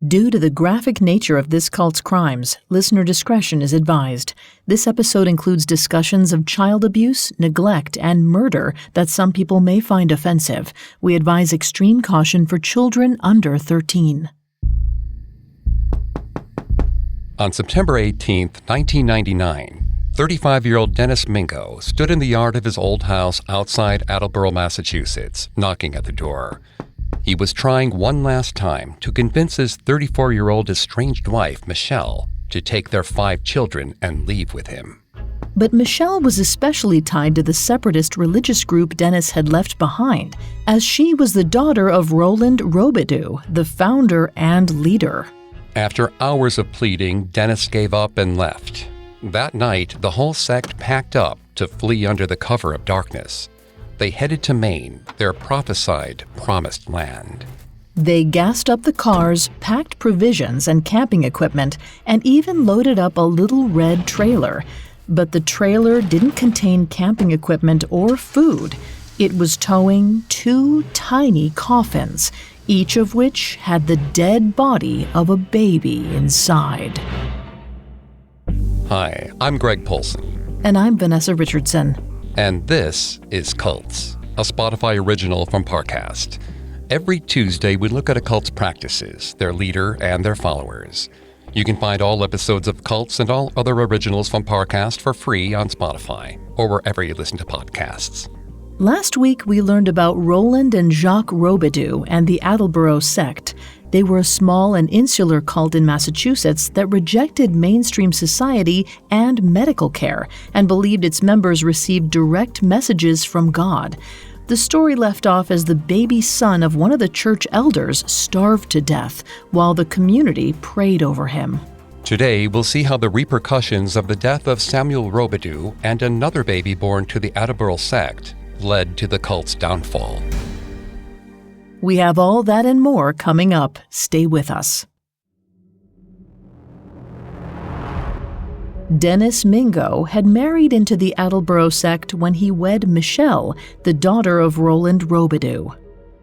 Due to the graphic nature of this cult's crimes, listener discretion is advised. This episode includes discussions of child abuse, neglect, and murder that some people may find offensive. We advise extreme caution for children under 13. On September 18, 1999, 35-year-old Dennis Mingo stood in the yard of his old house outside Attleboro, Massachusetts, knocking at the door. He was trying one last time to convince his 34-year-old estranged wife, Michelle, to take their 5 children and leave with him. But Michelle was especially tied to the separatist religious group Dennis had left behind, as she was the daughter of Roland Robidoux, the founder and leader. After hours of pleading, Dennis gave up and left. That night, the whole sect packed up to flee under the cover of darkness. They headed to Maine, their prophesied promised land. They gassed up the cars, packed provisions and camping equipment, and even loaded up a little red trailer. But the trailer didn't contain camping equipment or food. It was towing 2 tiny coffins, each of which had the dead body of a baby inside. Hi, I'm Greg Polson. And I'm Vanessa Richardson. And this is Cults, a Spotify original from Parcast. Every Tuesday, we look at a cult's practices, their leader, and their followers. You can find all episodes of Cults and all other originals from Parcast for free on Spotify or wherever you listen to podcasts. Last week, we learned about Roland and Jacques Robidoux and the Attleboro Sect. They were a small and insular cult in Massachusetts that rejected mainstream society and medical care and believed its members received direct messages from God. The story left off as the baby son of one of the church elders starved to death while the community prayed over him. Today, we'll see how the repercussions of the death of Samuel Robidoux and another baby born to the Attleboro Sect led to the cult's downfall. We have all that and more coming up. Stay with us. Dennis Mingo had married into the Attleboro sect when he wed Michelle, the daughter of Roland Robidoux.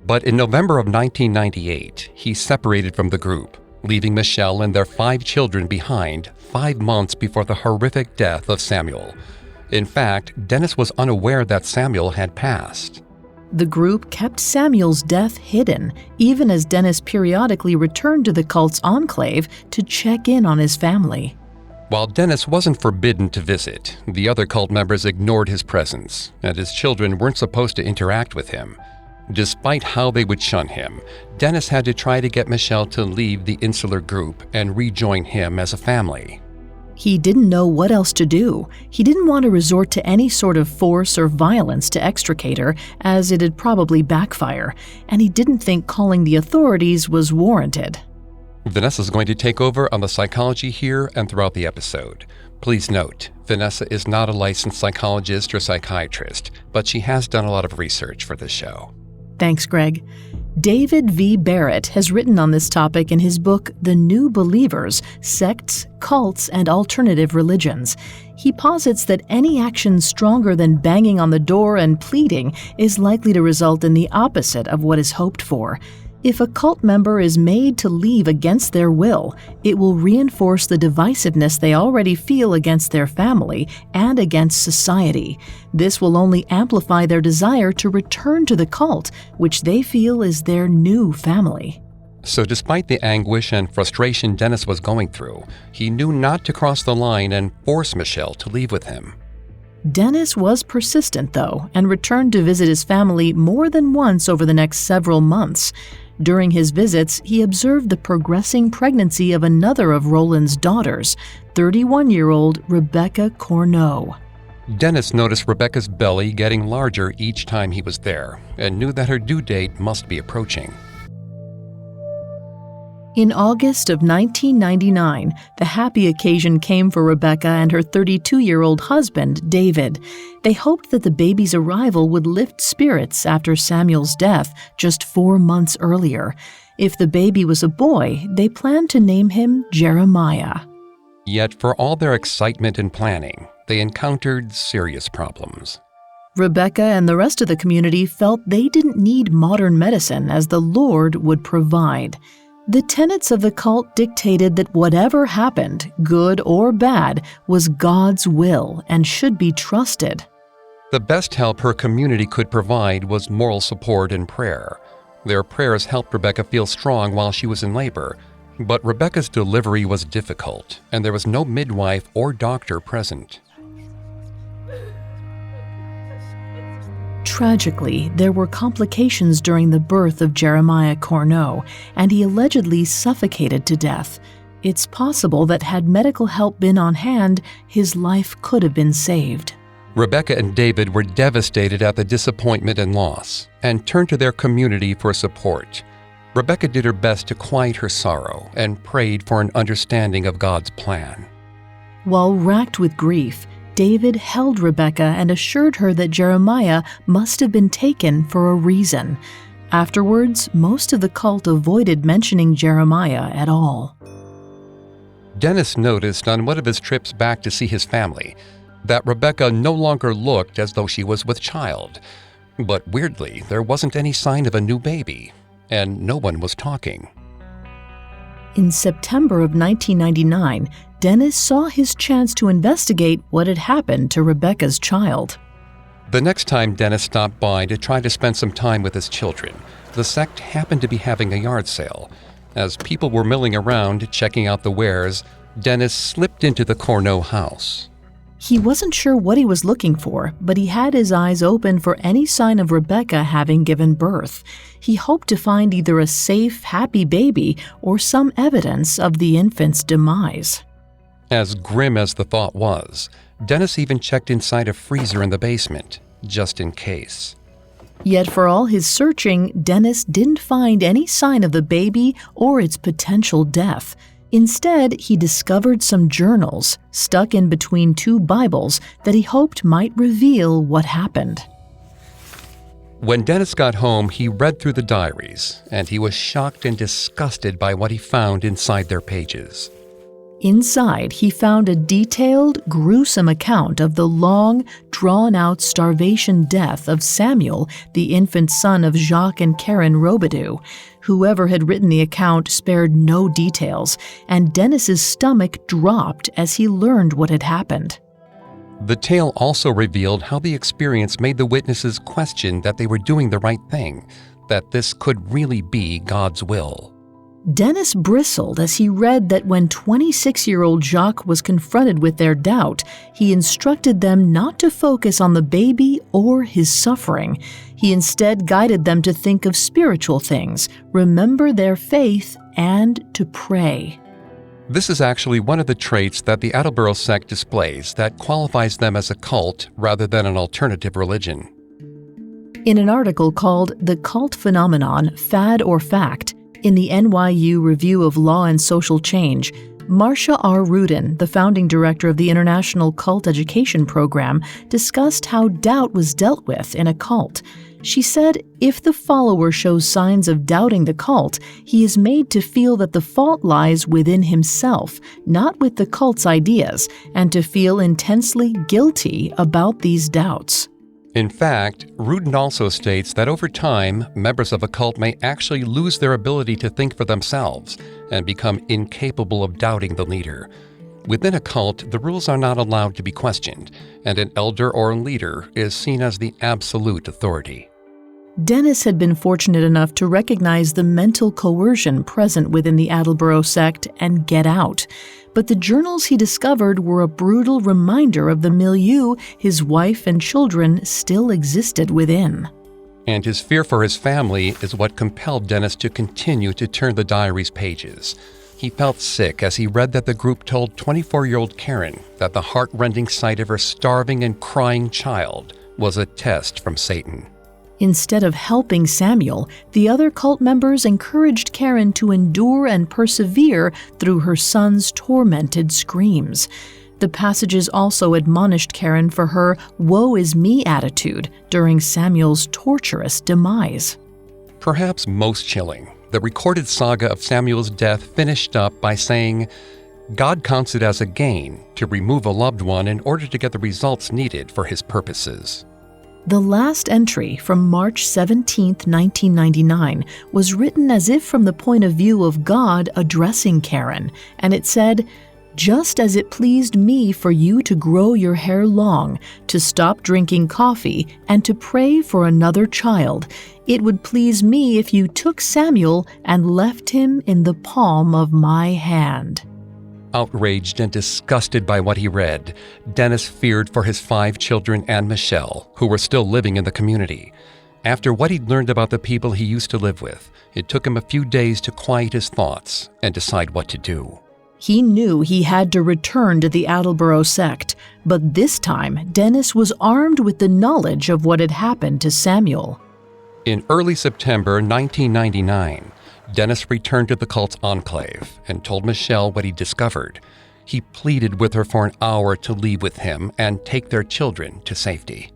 But in November of 1998, he separated from the group, leaving Michelle and their 5 children behind 5 months before the horrific death of Samuel. In fact, Dennis was unaware that Samuel had passed. The group kept Samuel's death hidden, even as Dennis periodically returned to the cult's enclave to check in on his family. While Dennis wasn't forbidden to visit, the other cult members ignored his presence, and his children weren't supposed to interact with him. Despite how they would shun him, Dennis had to try to get Michelle to leave the insular group and rejoin him as a family. He didn't know what else to do. He didn't want to resort to any sort of force or violence to extricate her, as it'd probably backfire, and he didn't think calling the authorities was warranted. Vanessa's going to take over on the psychology here and throughout the episode. Please note, Vanessa is not a licensed psychologist or psychiatrist, but she has done a lot of research for this show. Thanks, Greg. David V. Barrett has written on this topic in his book, The New Believers, Sects, Cults, and Alternative Religions. He posits that any action stronger than banging on the door and pleading is likely to result in the opposite of what is hoped for. If a cult member is made to leave against their will, it will reinforce the divisiveness they already feel against their family and against society. This will only amplify their desire to return to the cult, which they feel is their new family. So despite the anguish and frustration Dennis was going through, he knew not to cross the line and force Michelle to leave with him. Dennis was persistent, though, and returned to visit his family more than once over the next several months. During his visits, he observed the progressing pregnancy of another of Roland's daughters, 31-year-old Rebecca Corneau. Dennis noticed Rebecca's belly getting larger each time he was there, and knew that her due date must be approaching. In August of 1999, the happy occasion came for Rebecca and her 32-year-old husband, David. They hoped that the baby's arrival would lift spirits after Samuel's death just 4 months earlier. If the baby was a boy, they planned to name him Jeremiah. Yet for all their excitement and planning, they encountered serious problems. Rebecca and the rest of the community felt they didn't need modern medicine, as the Lord would provide. The tenets of the cult dictated that whatever happened, good or bad, was God's will and should be trusted. The best help her community could provide was moral support and prayer. Their prayers helped Rebecca feel strong while she was in labor, but Rebecca's delivery was difficult, and there was no midwife or doctor present. Tragically, there were complications during the birth of Jeremiah Corneau, and he allegedly suffocated to death. It's possible that had medical help been on hand, his life could have been saved. Rebecca and David were devastated at the disappointment and loss, and turned to their community for support. Rebecca did her best to quiet her sorrow and prayed for an understanding of God's plan. While racked with grief, David held Rebecca and assured her that Jeremiah must have been taken for a reason. Afterwards, most of the cult avoided mentioning Jeremiah at all. Dennis noticed on one of his trips back to see his family that Rebecca no longer looked as though she was with child. But weirdly, there wasn't any sign of a new baby, and no one was talking. In September of 1999, Dennis saw his chance to investigate what had happened to Rebecca's child. The next time Dennis stopped by to try to spend some time with his children, the sect happened to be having a yard sale. As people were milling around checking out the wares, Dennis slipped into the Corneau house. He wasn't sure what he was looking for, but he had his eyes open for any sign of Rebecca having given birth. He hoped to find either a safe, happy baby or some evidence of the infant's demise. As grim as the thought was, Dennis even checked inside a freezer in the basement, just in case. Yet for all his searching, Dennis didn't find any sign of the baby or its potential death. Instead, he discovered some journals stuck in between two Bibles that he hoped might reveal what happened. When Dennis got home, he read through the diaries, and he was shocked and disgusted by what he found inside their pages. Inside, he found a detailed, gruesome account of the long, drawn-out starvation death of Samuel, the infant son of Jacques and Karen Robidoux. Whoever had written the account spared no details, and Dennis's stomach dropped as he learned what had happened. The tale also revealed how the experience made the witnesses question that they were doing the right thing, that this could really be God's will. Dennis bristled as he read that when 26-year-old Jacques was confronted with their doubt, he instructed them not to focus on the baby or his suffering. He instead guided them to think of spiritual things, remember their faith, and to pray. This is actually one of the traits that the Attleboro sect displays that qualifies them as a cult rather than an alternative religion. In an article called The Cult Phenomenon, Fad or Fact, in the NYU Review of Law and Social Change, Marcia R. Rudin, the founding director of the International Cult Education Program, discussed how doubt was dealt with in a cult. She said, if the follower shows signs of doubting the cult, he is made to feel that the fault lies within himself, not with the cult's ideas, and to feel intensely guilty about these doubts. In fact, Rudin also states that over time, members of a cult may actually lose their ability to think for themselves and become incapable of doubting the leader. Within a cult, the rules are not allowed to be questioned, and an elder or leader is seen as the absolute authority. Dennis had been fortunate enough to recognize the mental coercion present within the Attleboro sect and get out. But the journals he discovered were a brutal reminder of the milieu his wife and children still existed within. And his fear for his family is what compelled Dennis to continue to turn the diary's pages. He felt sick as he read that the group told 24-year-old Karen that the heart-rending sight of her starving and crying child was a test from Satan. Instead of helping Samuel, the other cult members encouraged Karen to endure and persevere through her son's tormented screams. The passages also admonished Karen for her woe is me attitude during Samuel's torturous demise. Perhaps most chilling, the recorded saga of Samuel's death finished up by saying, God counts it as a gain to remove a loved one in order to get the results needed for his purposes. The last entry from March 17, 1999, was written as if from the point of view of God addressing Karen, and it said, "Just as it pleased me for you to grow your hair long, to stop drinking coffee, and to pray for another child, it would please me if you took Samuel and left him in the palm of my hand." Outraged and disgusted by what he read, Dennis feared for his 5 children and Michelle, who were still living in the community. After what he'd learned about the people he used to live with, it took him a few days to quiet his thoughts and decide what to do. He knew he had to return to the Attleboro sect, but this time Dennis was armed with the knowledge of what had happened to Samuel. In early September 1999, Dennis returned to the cult's enclave and told Michelle what he discovered. He pleaded with her for an hour to leave with him and take their children to safety.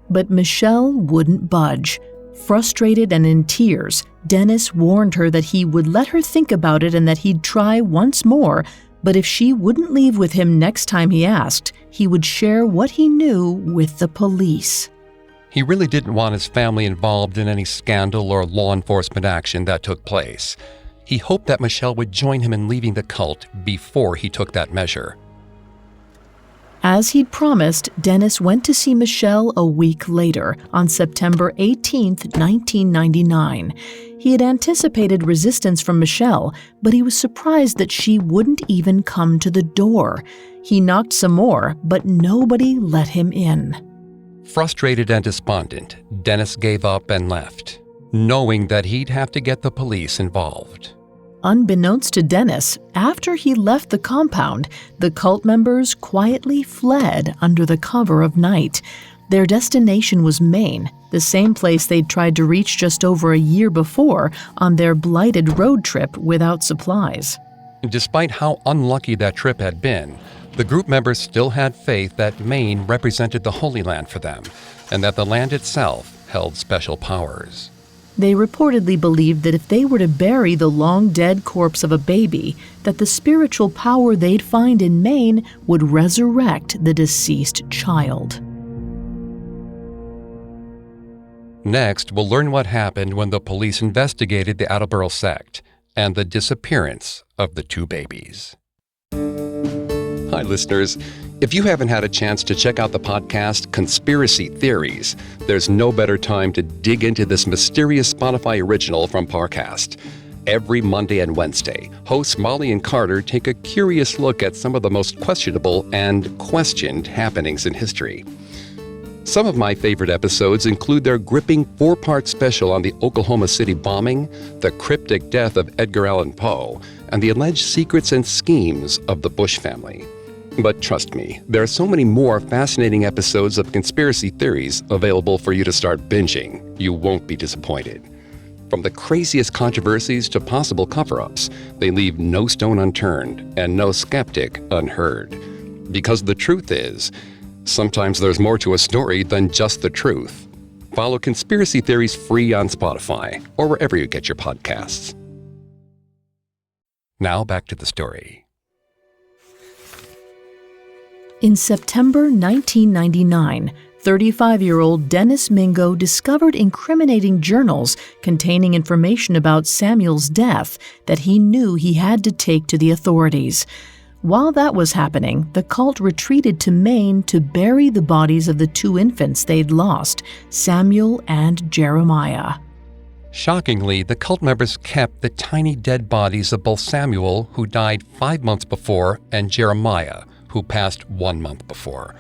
But Michelle wouldn't budge. Frustrated and in tears, Dennis warned her that he would let her think about it and that he'd try once more, but if she wouldn't leave with him next time he asked, he would share what he knew with the police. He really didn't want his family involved in any scandal or law enforcement action that took place. He hoped that Michelle would join him in leaving the cult before he took that measure. As he'd promised, Dennis went to see Michelle a week later, on September 18, 1999. He had anticipated resistance from Michelle, but he was surprised that she wouldn't even come to the door. He knocked some more, but nobody let him in. Frustrated and despondent, Dennis gave up and left, knowing that he'd have to get the police involved. Unbeknownst to Dennis, after he left the compound, the cult members quietly fled under the cover of night. Their destination was Maine, the same place they'd tried to reach just over a year before on their blighted road trip without supplies. Despite how unlucky that trip had been, the group members still had faith that Maine represented the Holy Land for them, and that the land itself held special powers. They reportedly believed that if they were to bury the long-dead corpse of a baby, that the spiritual power they'd find in Maine would resurrect the deceased child. Next, we'll learn what happened when the police investigated the Attleboro sect and the disappearance of the 2 babies. Hi, listeners. If you haven't had a chance to check out the podcast Conspiracy Theories, there's no better time to dig into this mysterious Spotify original from Parcast. Every Monday and Wednesday, hosts Molly and Carter take a curious look at some of the most questionable and questioned happenings in history. Some of my favorite episodes include their gripping 4-part special on the Oklahoma City bombing, the cryptic death of Edgar Allan Poe, and the alleged secrets and schemes of the Bush family. But trust me, there are so many more fascinating episodes of Conspiracy Theories available for you to start binging. You won't be disappointed. From the craziest controversies to possible cover-ups, they leave no stone unturned and no skeptic unheard. Because the truth is, sometimes there's more to a story than just the truth. Follow Conspiracy Theories free on Spotify or wherever you get your podcasts. Now back to the story. In September 1999, 35-year-old Dennis Mingo discovered incriminating journals containing information about Samuel's death that he knew he had to take to the authorities. While that was happening, the cult retreated to Maine to bury the bodies of the 2 infants they'd lost, Samuel and Jeremiah. Shockingly, the cult members kept the tiny dead bodies of both Samuel, who died 5 months before, and Jeremiah, who passed 1 month before.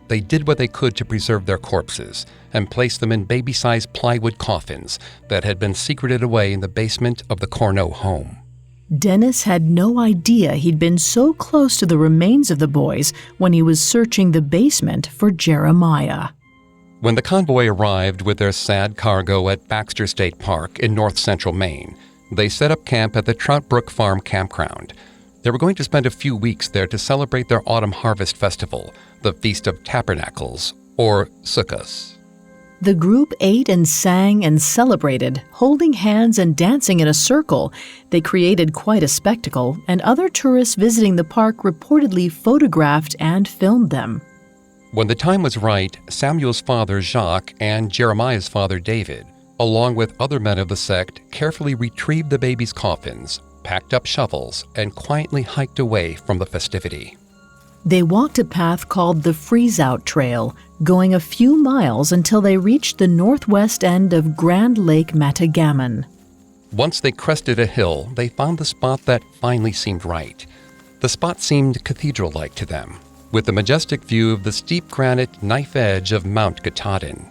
They did what they could to preserve their corpses and placed them in baby-sized plywood coffins that had been secreted away in the basement of the Corneau home. Dennis had no idea he'd been so close to the remains of the boys when he was searching the basement for Jeremiah. When the convoy arrived with their sad cargo at Baxter State Park in north-central Maine, they set up camp at the Trout Brook Farm campground. They were going to spend a few weeks there to celebrate their autumn harvest festival, the Feast of Tabernacles, or Sukkos. The group ate and sang and celebrated, holding hands and dancing in a circle. They created quite a spectacle, and other tourists visiting the park reportedly photographed and filmed them. When the time was right, Samuel's father Jacques and Jeremiah's father David, along with other men of the sect, carefully retrieved the babies' coffins, packed up shovels, and quietly hiked away from the festivity. They walked a path called the Freeze-Out Trail, going a few miles until they reached the northwest end of Grand Lake Matagamon. Once they crested a hill, they found the spot that finally seemed right. The spot seemed cathedral-like to them, with a majestic view of the steep granite knife edge of Mount Katahdin.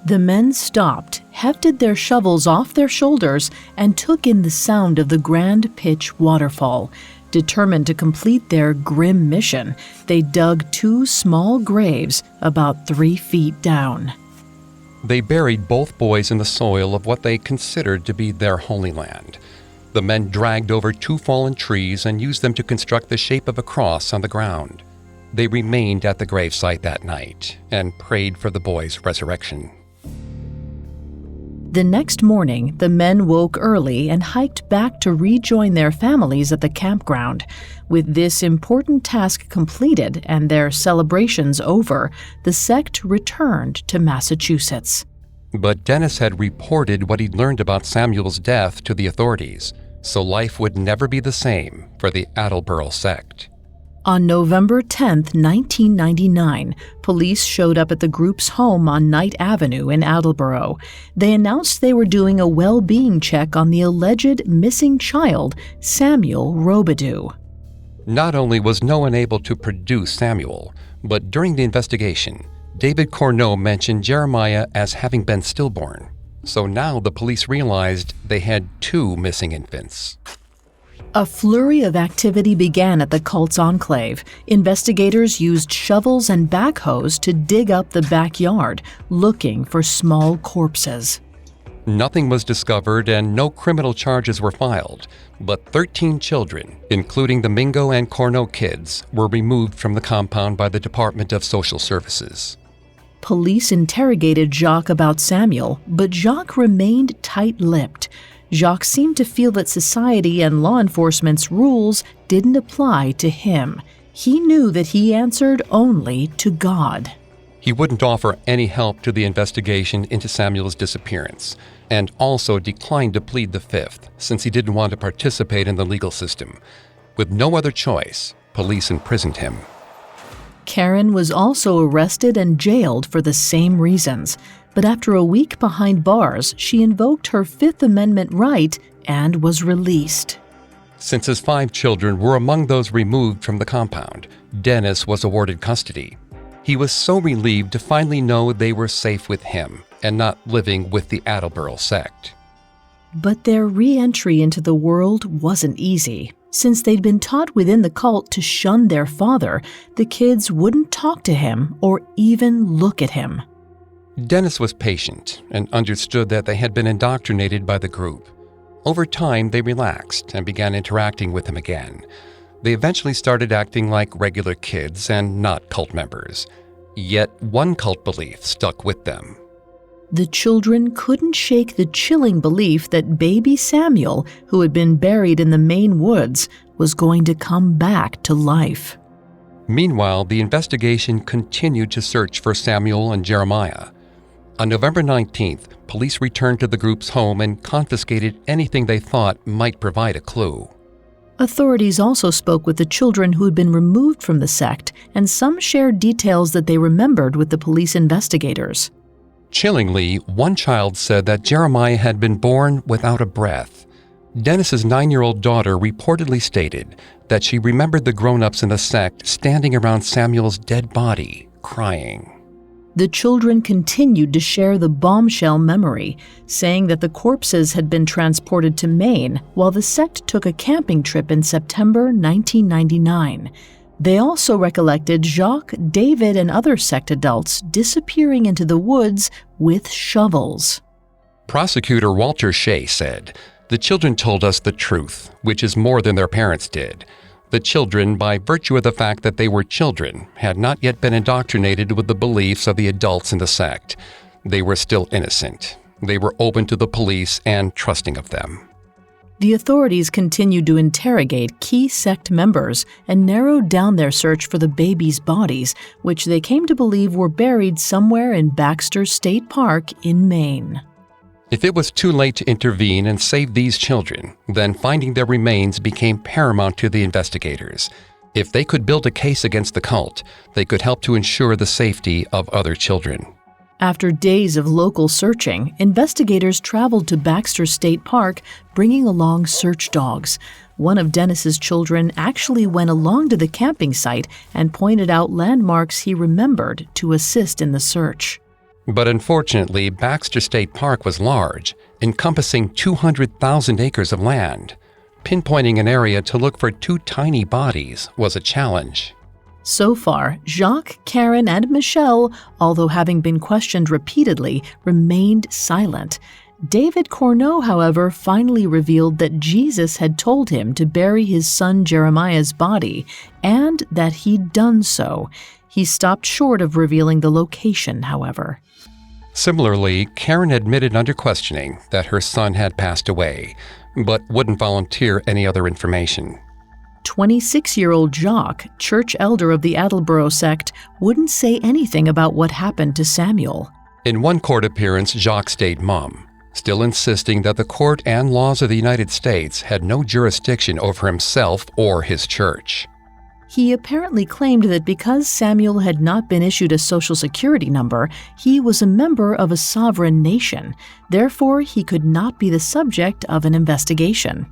The men stopped, hefted their shovels off their shoulders, and took in the sound of the Grand Pitch waterfall. Determined to complete their grim mission, they dug 2 small graves about 3 feet down. They buried both boys in the soil of what they considered to be their holy land. The men dragged over 2 fallen trees and used them to construct the shape of a cross on the ground. They remained at the gravesite that night and prayed for the boys' resurrection. The next morning, the men woke early and hiked back to rejoin their families at the campground. With this important task completed and their celebrations over, the sect returned to Massachusetts. But Dennis had reported what he'd learned about Samuel's death to the authorities, so life would never be the same for the Attleboro sect. On November 10, 1999, police showed up at the group's home on Knight Avenue in Attleboro. They announced they were doing a well-being check on the alleged missing child, Samuel Robidoux. Not only was no one able to produce Samuel, but during the investigation, David Corneau mentioned Jeremiah as having been stillborn. So now the police realized they had 2 missing infants. A flurry of activity began at the cult's enclave. Investigators used shovels and backhoes to dig up the backyard, looking for small corpses. Nothing was discovered and no criminal charges were filed, but 13 children, including the Mingo and Corneau kids, were removed from the compound by the Department of Social Services. Police interrogated Jacques about Samuel, but Jacques remained tight-lipped. Jacques seemed to feel that society and law enforcement's rules didn't apply to him. He knew that he answered only to God. He wouldn't offer any help to the investigation into Samuel's disappearance, and also declined to plead the Fifth, since he didn't want to participate in the legal system. With no other choice, police imprisoned him. Karen was also arrested and jailed for the same reasons. But after a week behind bars, she invoked her Fifth Amendment right and was released. Since his 5 children were among those removed from the compound, Dennis was awarded custody. He was so relieved to finally know they were safe with him and not living with the Attleboro sect. But their re-entry into the world wasn't easy. Since they'd been taught within the cult to shun their father, the kids wouldn't talk to him or even look at him. Dennis was patient and understood that they had been indoctrinated by the group. Over time, they relaxed and began interacting with him again. They eventually started acting like regular kids and not cult members. Yet one cult belief stuck with them. The children couldn't shake the chilling belief that baby Samuel, who had been buried in the Maine woods, was going to come back to life. Meanwhile, the investigation continued to search for Samuel and Jeremiah. On November 19th, police returned to the group's home and confiscated anything they thought might provide a clue. Authorities also spoke with the children who had been removed from the sect, and some shared details that they remembered with the police investigators. Chillingly, one child said that Jeremiah had been born without a breath. Dennis's 9-year-old daughter reportedly stated that she remembered the grown-ups in the sect standing around Samuel's dead body, crying. The children continued to share the bombshell memory, saying that the corpses had been transported to Maine while the sect took a camping trip in September 1999. They also recollected Jacques, David, and other sect adults disappearing into the woods with shovels. Prosecutor Walter Shea said, "The children told us the truth, which is more than their parents did. The children, by virtue of the fact that they were children, had not yet been indoctrinated with the beliefs of the adults in the sect. They were still innocent. They were open to the police and trusting of them." The authorities continued to interrogate key sect members and narrowed down their search for the babies' bodies, which they came to believe were buried somewhere in Baxter State Park in Maine. If it was too late to intervene and save these children, then finding their remains became paramount to the investigators. If they could build a case against the cult, they could help to ensure the safety of other children. After days of local searching, investigators traveled to Baxter State Park, bringing along search dogs. One of Dennis's children actually went along to the camping site and pointed out landmarks he remembered to assist in the search. But unfortunately, Baxter State Park was large, encompassing 200,000 acres of land. Pinpointing an area to look for two tiny bodies was a challenge. So far, Jacques, Karen, and Michelle, although having been questioned repeatedly, remained silent. David Corneau, however, finally revealed that Jesus had told him to bury his son Jeremiah's body, and that he'd done so. He stopped short of revealing the location, however. Similarly, Karen admitted under questioning that her son had passed away, but wouldn't volunteer any other information. 26-year-old Jacques, church elder of the Attleboro sect, wouldn't say anything about what happened to Samuel. In one court appearance, Jacques stayed mum, still insisting that the court and laws of the United States had no jurisdiction over himself or his church. He apparently claimed that because Samuel had not been issued a Social Security number, he was a member of a sovereign nation. Therefore, he could not be the subject of an investigation.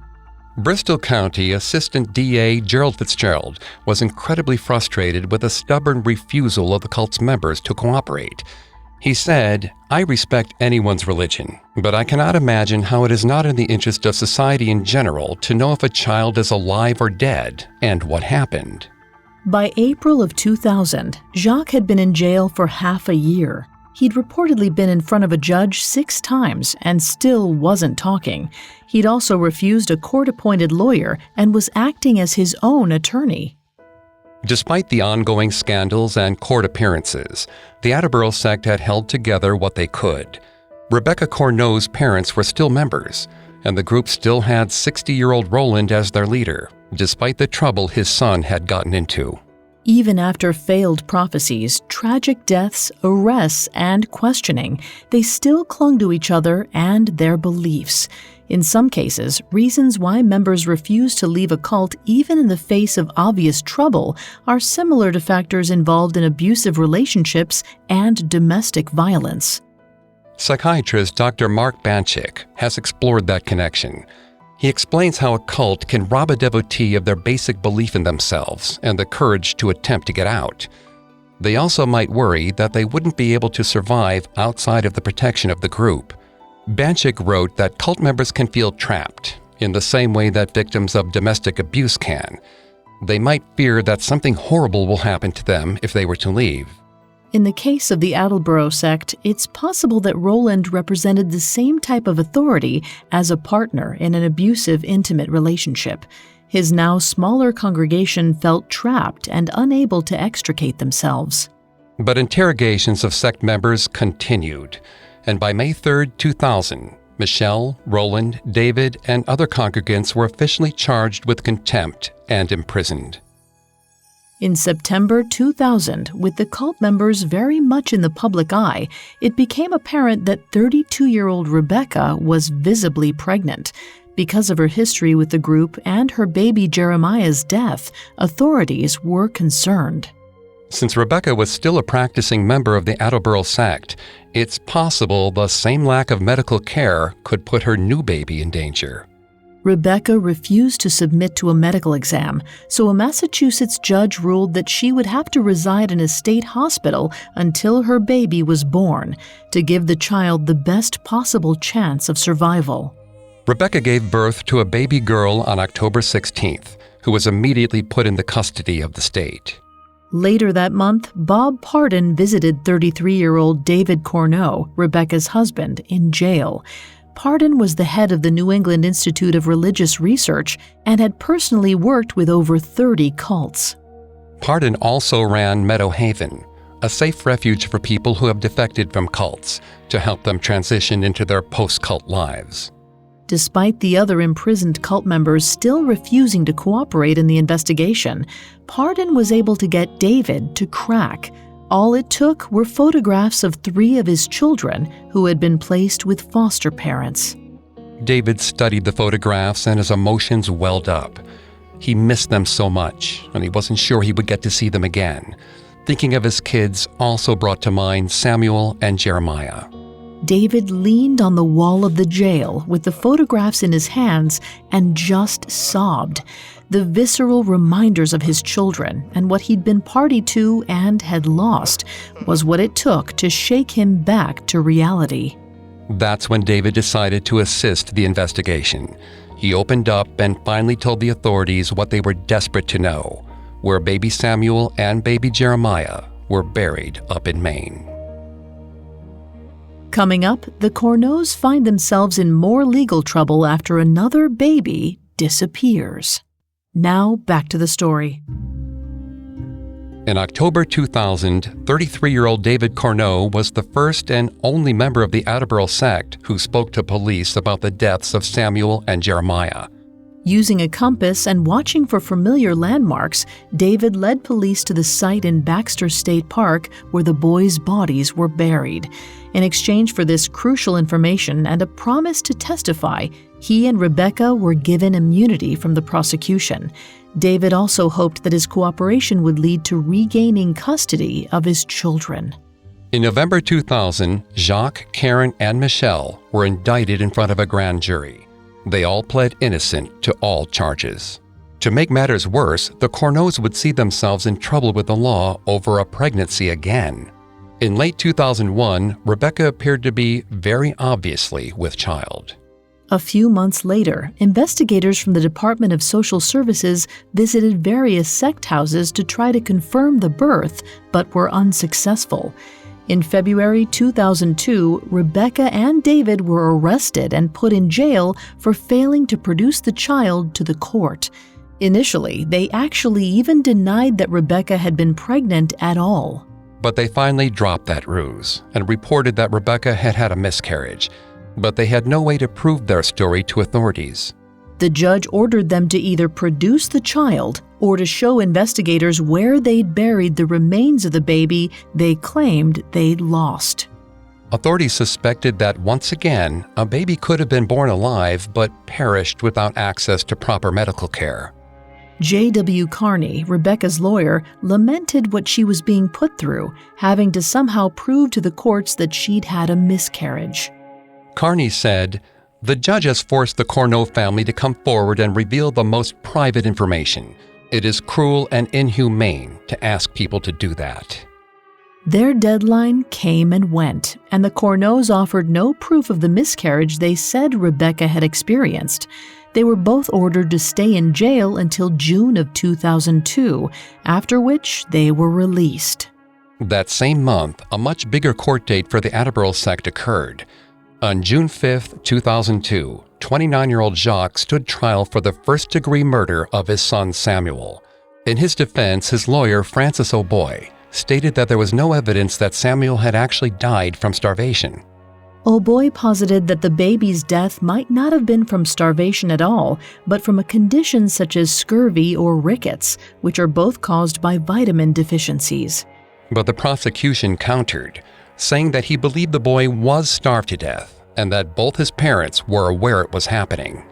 Bristol County Assistant DA Gerald Fitzgerald was incredibly frustrated with the stubborn refusal of the cult's members to cooperate. He said, "I respect anyone's religion, but I cannot imagine how it is not in the interest of society in general to know if a child is alive or dead and what happened." By April of 2000, Jacques had been in jail for half a year. He'd reportedly been in front of a judge 6 times and still wasn't talking. He'd also refused a court-appointed lawyer and was acting as his own attorney. Despite the ongoing scandals and court appearances, the Attleboro sect had held together what they could. Rebecca Corneau's parents were still members, and the group still had 60-year-old Roland as their leader, despite the trouble his son had gotten into. Even after failed prophecies, tragic deaths, arrests, and questioning, they still clung to each other and their beliefs. In some cases, reasons why members refuse to leave a cult even in the face of obvious trouble are similar to factors involved in abusive relationships and domestic violence. Psychiatrist Dr. Mark Banchik has explored that connection. He explains how a cult can rob a devotee of their basic belief in themselves and the courage to attempt to get out. They also might worry that they wouldn't be able to survive outside of the protection of the group. Banchik wrote that cult members can feel trapped in the same way that victims of domestic abuse can. They might fear that something horrible will happen to them if they were to leave. In the case of the Attleboro sect, it's possible that Roland represented the same type of authority as a partner in an abusive, intimate relationship. His now smaller congregation felt trapped and unable to extricate themselves. But interrogations of sect members continued, and by May 3, 2000, Michelle, Roland, David, and other congregants were officially charged with contempt and imprisoned. In September 2000, with the cult members very much in the public eye, it became apparent that 32-year-old Rebecca was visibly pregnant. Because of her history with the group and her baby Jeremiah's death, authorities were concerned. Since Rebecca was still a practicing member of the Attleboro sect, it's possible the same lack of medical care could put her new baby in danger. Rebecca refused to submit to a medical exam, so a Massachusetts judge ruled that she would have to reside in a state hospital until her baby was born, to give the child the best possible chance of survival. Rebecca gave birth to a baby girl on October 16th, who was immediately put in the custody of the state. Later that month, Bob Pardon visited 33-year-old David Corneau, Rebecca's husband, in jail. Pardon was the head of the New England Institute of Religious Research and had personally worked with over 30 cults. Pardon also ran Meadow Haven, a safe refuge for people who have defected from cults, to help them transition into their post-cult lives. Despite the other imprisoned cult members still refusing to cooperate in the investigation, Pardon was able to get David to crack. All it took were photographs of 3 of his children who had been placed with foster parents. David studied the photographs and his emotions welled up. He missed them so much, and he wasn't sure he would get to see them again. Thinking of his kids also brought to mind Samuel and Jeremiah. David leaned on the wall of the jail with the photographs in his hands and just sobbed. The visceral reminders of his children and what he'd been party to and had lost was what it took to shake him back to reality. That's when David decided to assist the investigation. He opened up and finally told the authorities what they were desperate to know, where baby Samuel and baby Jeremiah were buried up in Maine. Coming up, the Corneaus find themselves in more legal trouble after another baby disappears. Now back to the story. In October 2000, 33-year-old David Corneau was the first and only member of the Attleboro Sect who spoke to police about the deaths of Samuel and Jeremiah. Using a compass and watching for familiar landmarks, David led police to the site in Baxter State Park where the boys' bodies were buried. In exchange for this crucial information and a promise to testify, he and Rebecca were given immunity from the prosecution. David also hoped that his cooperation would lead to regaining custody of his children. In November 2000, Jacques, Karen, and Michelle were indicted in front of a grand jury. They all pled innocent to all charges. To make matters worse, the Corneaus would see themselves in trouble with the law over a pregnancy again. In late 2001, Rebecca appeared to be very obviously with child. A few months later, investigators from the Department of Social Services visited various sect houses to try to confirm the birth, but were unsuccessful. In February 2002, Rebecca and David were arrested and put in jail for failing to produce the child to the court. Initially, they actually even denied that Rebecca had been pregnant at all. But they finally dropped that ruse and reported that Rebecca had had a miscarriage, but they had no way to prove their story to authorities. The judge ordered them to either produce the child or to show investigators where they'd buried the remains of the baby they claimed they'd lost. Authorities suspected that once again, a baby could have been born alive but perished without access to proper medical care. J.W. Carney, Rebecca's lawyer, lamented what she was being put through, having to somehow prove to the courts that she'd had a miscarriage. Carney said, "The judge has forced the Corneau family to come forward and reveal the most private information. It is cruel and inhumane to ask people to do that." Their deadline came and went, and the Corneaus offered no proof of the miscarriage they said Rebecca had experienced. They were both ordered to stay in jail until June of 2002, after which they were released. That same month, a much bigger court date for the Attleboro Sect occurred. On June 5, 2002, 29-year-old Jacques stood trial for the first-degree murder of his son Samuel. In his defense, his lawyer, Francis O'Boy, stated that there was no evidence that Samuel had actually died from starvation. O'Boy posited that the baby's death might not have been from starvation at all, but from a condition such as scurvy or rickets, which are both caused by vitamin deficiencies. But the prosecution countered, saying that he believed the boy was starved to death and that both his parents were aware it was happening.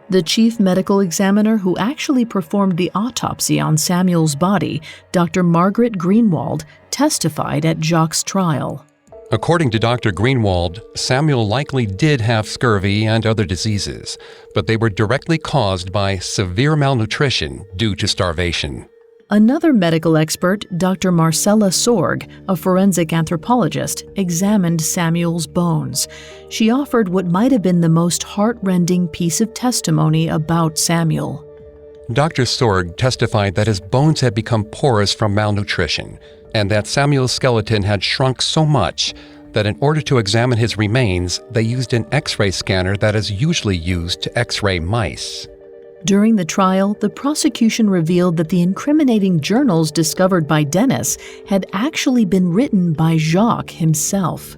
The chief medical examiner who actually performed the autopsy on Samuel's body, Dr. Margaret Greenwald, testified at Jacques' trial. According to Dr. Greenwald, Samuel likely did have scurvy and other diseases, but they were directly caused by severe malnutrition due to starvation. Another medical expert, Dr. Marcella Sorg, a forensic anthropologist, examined Samuel's bones. She offered what might have been the most heart-rending piece of testimony about Samuel. Dr. Sorg testified that his bones had become porous from malnutrition, and that Samuel's skeleton had shrunk so much that in order to examine his remains, they used an X-ray scanner that is usually used to X-ray mice. During the trial, the prosecution revealed that the incriminating journals discovered by Dennis had actually been written by Jacques himself.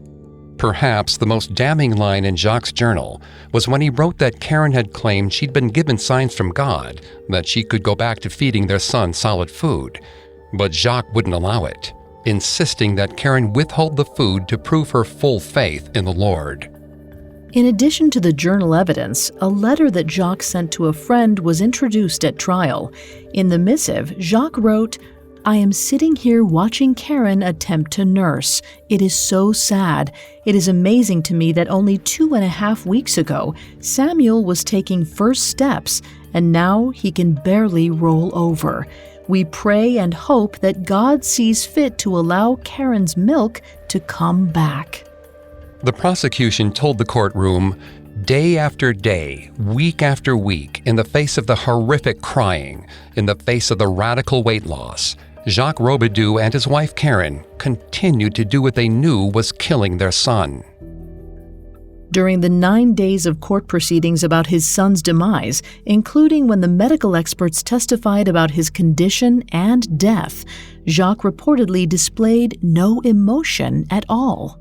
Perhaps the most damning line in Jacques' journal was when he wrote that Karen had claimed she'd been given signs from God that she could go back to feeding their son solid food. But Jacques wouldn't allow it, insisting that Karen withhold the food to prove her full faith in the Lord. In addition to the journal evidence, a letter that Jacques sent to a friend was introduced at trial. In the missive, Jacques wrote, "I am sitting here watching Karen attempt to nurse. It is so sad. It is amazing to me that only 2.5 weeks ago, Samuel was taking first steps, and now he can barely roll over. We pray and hope that God sees fit to allow Karen's milk to come back." The prosecution told the courtroom, day after day, week after week, in the face of the horrific crying, in the face of the radical weight loss, Jacques Robidoux and his wife Karen continued to do what they knew was killing their son. During the 9 days of court proceedings about his son's demise, including when the medical experts testified about his condition and death, Jacques reportedly displayed no emotion at all.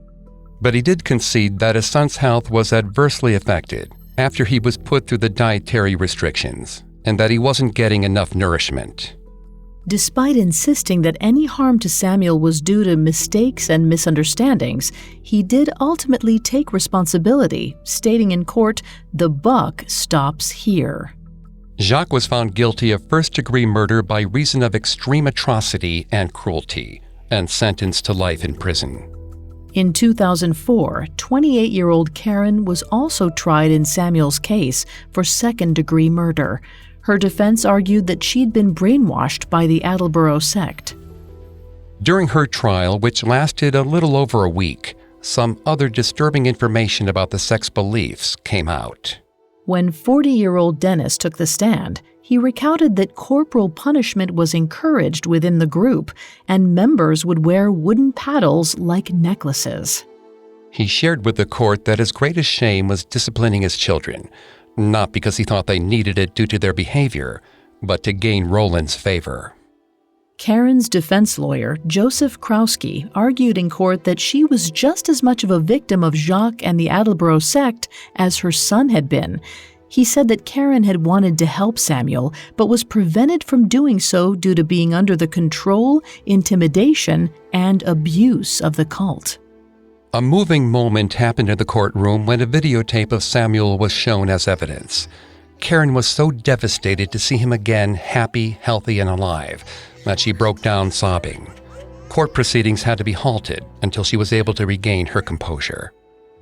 But he did concede that his son's health was adversely affected after he was put through the dietary restrictions, and that he wasn't getting enough nourishment. Despite insisting that any harm to Samuel was due to mistakes and misunderstandings, he did ultimately take responsibility, stating in court, "The buck stops here." Jacques was found guilty of first-degree murder by reason of extreme atrocity and cruelty, and sentenced to life in prison. In 2004, 28-year-old Karen was also tried in Samuel's case for second-degree murder. Her defense argued that she'd been brainwashed by the Attleboro Sect. During her trial, which lasted a little over a week, some other disturbing information about the sect's beliefs came out. When 40-year-old Dennis took the stand, he recounted that corporal punishment was encouraged within the group, and members would wear wooden paddles like necklaces. He shared with the court that his greatest shame was disciplining his children, not because he thought they needed it due to their behavior, but to gain Roland's favor. Karen's defense lawyer, Joseph Krowski, argued in court that she was just as much of a victim of Jacques and the Attleboro sect as her son had been. He said that Karen had wanted to help Samuel, but was prevented from doing so due to being under the control, intimidation, and abuse of the cult. A moving moment happened in the courtroom when a videotape of Samuel was shown as evidence. Karen was so devastated to see him again, happy, healthy, and alive, that she broke down sobbing. Court proceedings had to be halted until she was able to regain her composure.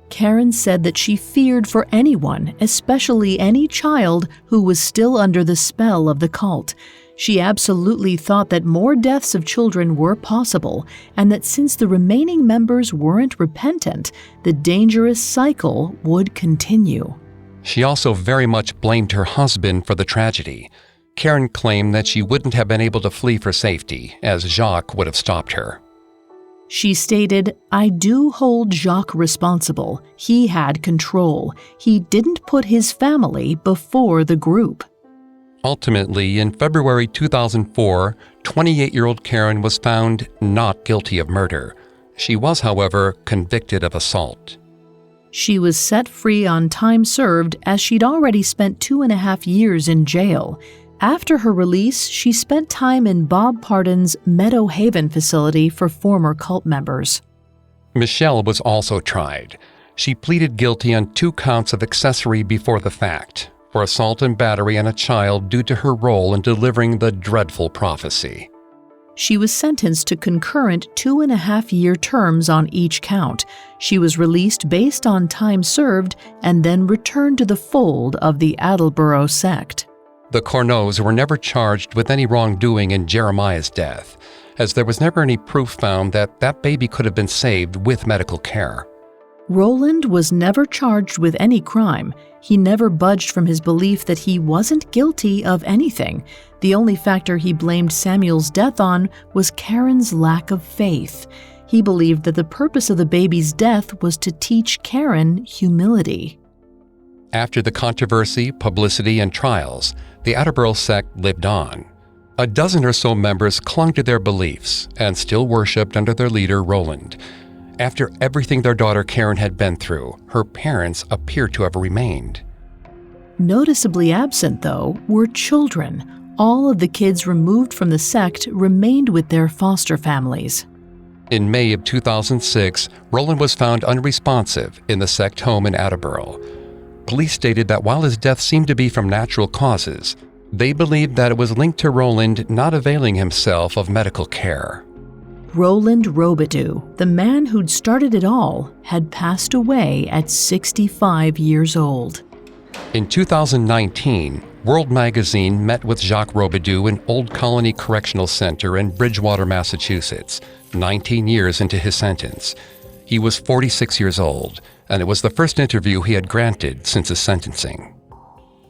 Karen said that she feared for anyone, especially any child, who was still under the spell of the cult. She absolutely thought that more deaths of children were possible, and that since the remaining members weren't repentant, the dangerous cycle would continue. She also very much blamed her husband for the tragedy. Karen claimed that she wouldn't have been able to flee for safety, as Jacques would have stopped her. She stated, "I do hold Jacques responsible. He had control. He didn't put his family before the group." Ultimately, in February 2004, 28-year-old Karen was found not guilty of murder. She was, however, convicted of assault. She was set free on time served as she'd already spent 2.5 years in jail. After her release, she spent time in Bob Pardon's Meadow Haven facility for former cult members. Michelle was also tried. She pleaded guilty on 2 counts of accessory before the fact, for assault and battery on a child due to her role in delivering the dreadful prophecy. She was sentenced to concurrent 2.5-year terms on each count. She was released based on time served and then returned to the fold of the Attleboro sect. The Corneaus were never charged with any wrongdoing in Jeremiah's death, as there was never any proof found that that baby could have been saved with medical care. Roland was never charged with any crime. He never budged from his belief that he wasn't guilty of anything. The only factor he blamed Samuel's death on was Karen's lack of faith. He believed that the purpose of the baby's death was to teach Karen humility. After the controversy, publicity, and trials, the Attleboro sect lived on. A dozen or so members clung to their beliefs and still worshipped under their leader, Roland. After everything their daughter Karen had been through, her parents appear to have remained. Noticeably absent, though, were children. All of the kids removed from the sect remained with their foster families. In May of 2006, Roland was found unresponsive in the sect home in Attleboro. Police stated that while his death seemed to be from natural causes, they believed that it was linked to Roland not availing himself of medical care. Roland Robidoux, the man who'd started it all, had passed away at 65 years old. In 2019, World Magazine met with Jacques Robidoux in Old Colony Correctional Center in Bridgewater, Massachusetts, 19 years into his sentence. He was 46 years old, and it was the first interview he had granted since his sentencing.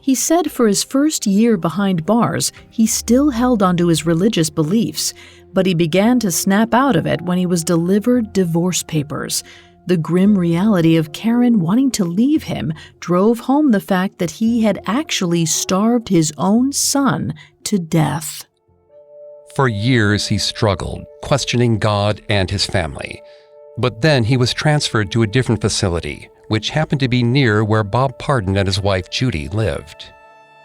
He said for his first year behind bars, he still held onto his religious beliefs, but he began to snap out of it when he was delivered divorce papers. The grim reality of Karen wanting to leave him drove home the fact that he had actually starved his own son to death. For years he struggled, questioning God and his family. But then he was transferred to a different facility, which happened to be near where Bob Pardon and his wife Judy lived.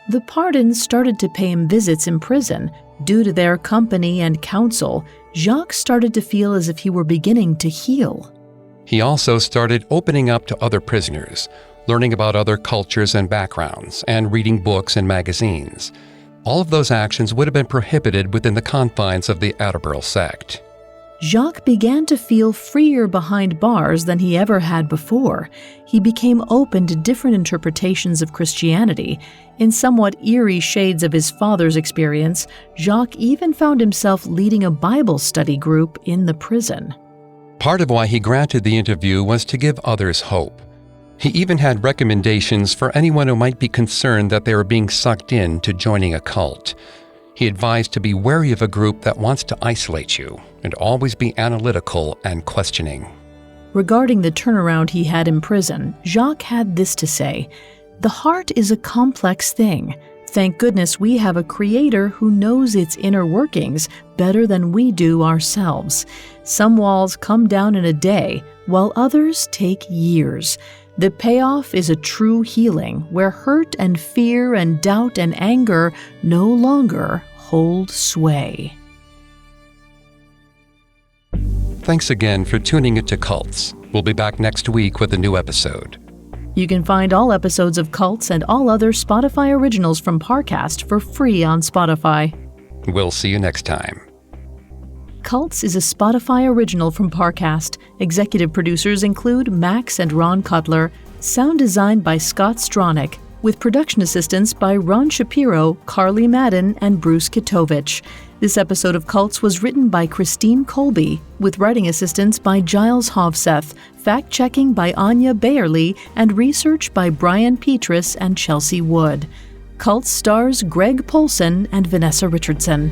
The Pardons started to pay him visits in prison. Due to their company and counsel, Jacques started to feel as if he were beginning to heal. He also started opening up to other prisoners, learning about other cultures and backgrounds, and reading books and magazines. All of those actions would have been prohibited within the confines of the Attleboro sect. Jacques began to feel freer behind bars than he ever had before. He became open to different interpretations of Christianity. In somewhat eerie shades of his father's experience, Jacques even found himself leading a Bible study group in the prison. Part of why he granted the interview was to give others hope. He even had recommendations for anyone who might be concerned that they were being sucked in to joining a cult. He advised to be wary of a group that wants to isolate you and always be analytical and questioning. Regarding the turnaround he had in prison, Jacques had this to say: "The heart is a complex thing. Thank goodness we have a creator who knows its inner workings better than we do ourselves. Some walls come down in a day, while others take years. The payoff is a true healing where hurt and fear and doubt and anger no longer hold sway." Thanks again for tuning into Cults. We'll be back next week with a new episode. You can find all episodes of Cults and all other Spotify originals from Parcast for free on Spotify. We'll see you next time. Cults is a Spotify original from Parcast. Executive producers include Max and Ron Cutler. Sound designed by Scott Stronach, with production assistance by Ron Shapiro, Carly Madden, and Bruce Kitovich. This episode of Cults was written by Christine Colby, with writing assistance by Giles Hovseth, fact-checking by Anya Bayerly, and research by Brian Petrus and Chelsea Wood. Cults stars Greg Polson and Vanessa Richardson.